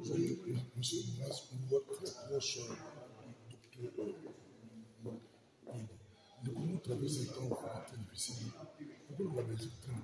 Monsieur Mas, on voit très proche du docteur de comment traverser un temps très difficile. Pourquoi la Belgique traîne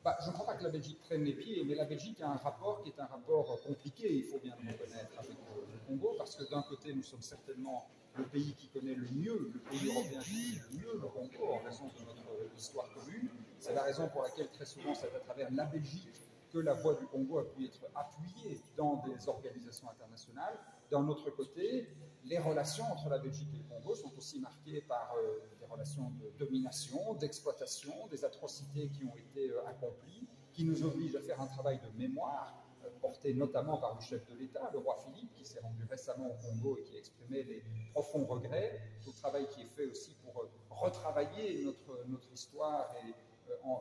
pas? Je ne crois pas que la Belgique traîne les pieds, mais la Belgique a un rapport qui est un rapport compliqué, il faut bien le reconnaître, avec le Congo, parce que d'un côté, nous sommes certainement le pays qui connaît le mieux, le pays européen qui connaît le mieux le Congo en raison de notre histoire commune. C'est la raison pour laquelle très souvent c'est à travers la Belgique que la voix du Congo a pu être appuyée dans des organisations internationales. D'un autre côté, les relations entre la Belgique et le Congo sont aussi marquées par des relations de domination, d'exploitation, des atrocités qui ont été accomplies, qui nous obligent à faire un travail de mémoire, porté notamment par le chef de l'État, le roi Philippe, qui s'est rendu récemment au Congo et qui exprimait les profonds regrets, tout le travail qui est fait aussi pour retravailler notre histoire et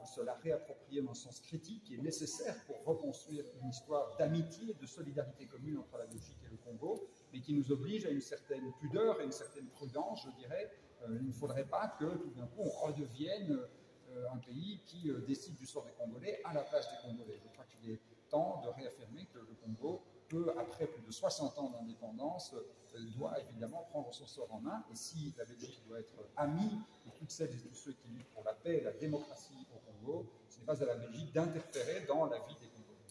se la réapproprier dans le sens critique, qui est nécessaire pour reconstruire une histoire d'amitié, de solidarité commune entre la Belgique et le Congo, mais qui nous oblige à une certaine pudeur et une certaine prudence, je dirais. Il ne faudrait pas que tout d'un coup on redevienne un pays qui décide du sort des Congolais à la place des Congolais. Je crois qu'il est temps de réaffirmer que le Congo peut, après plus de 60 ans d'indépendance, doit évidemment prendre son sort en main. Et si la Belgique doit être amie de toutes celles et tous ceux qui luttent pour la paix et la démocratie au Congo, ce n'est pas à la Belgique d'interférer dans la vie des Congolais.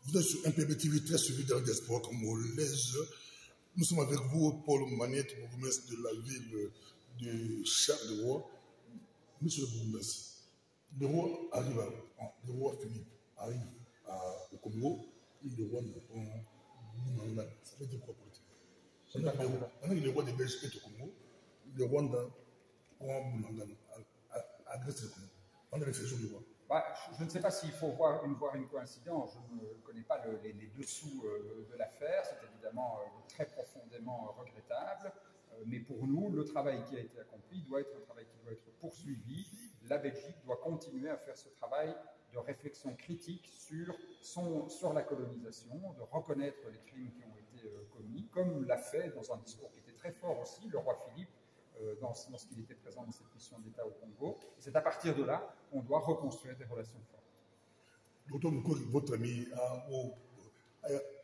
Vous êtes sur MPB très suivi dans le diaspora congolaise. Nous sommes avec vous, Paul Manette, bourgmestre de la ville de Charleroi. Monsieur le bourgmestre, le roi Philippe arrive au Congo, et le roi ne prend Bounanga. Ça veut dire quoi politique? Pendant que le roi des Belges est au Congo, le Rwanda prend Bounanga, agresse le Congo. Pendant les séjours du roi. Je ne sais pas s'il faut voir une coïncidence, je ne connais pas les dessous de l'affaire, c'est évidemment très profondément regrettable, mais pour nous, le travail qui a été accompli doit être un travail qui doit être poursuivi. La Belgique doit continuer à faire ce travail de réflexion critique sur la colonisation, de reconnaître les crimes qui ont été commis, comme l'a fait dans un discours qui était très fort aussi, le roi Philippe, lorsqu'il était présent dans cette mission d'État au Congo. C'est à partir de là qu'on doit reconstruire des relations fortes. Docteur Moukouri, votre ami, a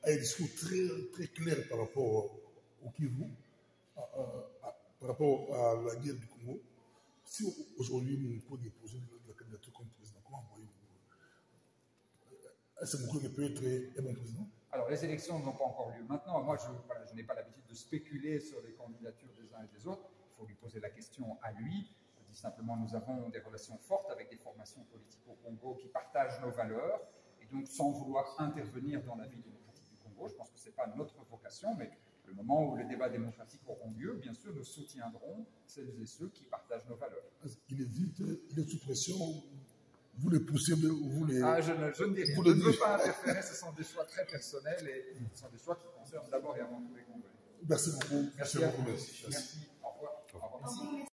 un discours très clair par rapport au Kivu, par rapport à la guerre du Congo. Si aujourd'hui Moukouri est posé la candidature comme président, comment voyez-vous? Est-ce que Moukouri peut être un bon président? Alors, les élections n'ont pas encore lieu maintenant. Moi, je n'ai pas l'habitude de spéculer sur les candidatures des uns et des autres. Il faut lui poser la question à lui. Je dis simplement, nous avons des relations fortes avec des formations politiques au Congo qui partagent nos valeurs. Et donc, sans vouloir intervenir dans la vie démocratique du Congo, je pense que ce n'est pas notre vocation, mais le moment où les débats démocratiques auront lieu, bien sûr, nous soutiendrons celles et ceux qui partagent nos valeurs. Il hésite, il est sous pression. Vous les poussez, vous les... je ne dis rien. Je ne veux pas interférer, ce sont des choix très personnels et ce sont des choix qui concernent d'abord et avant tout les Congolais. Merci beaucoup. Merci à vous. Merci. Au revoir. Au revoir.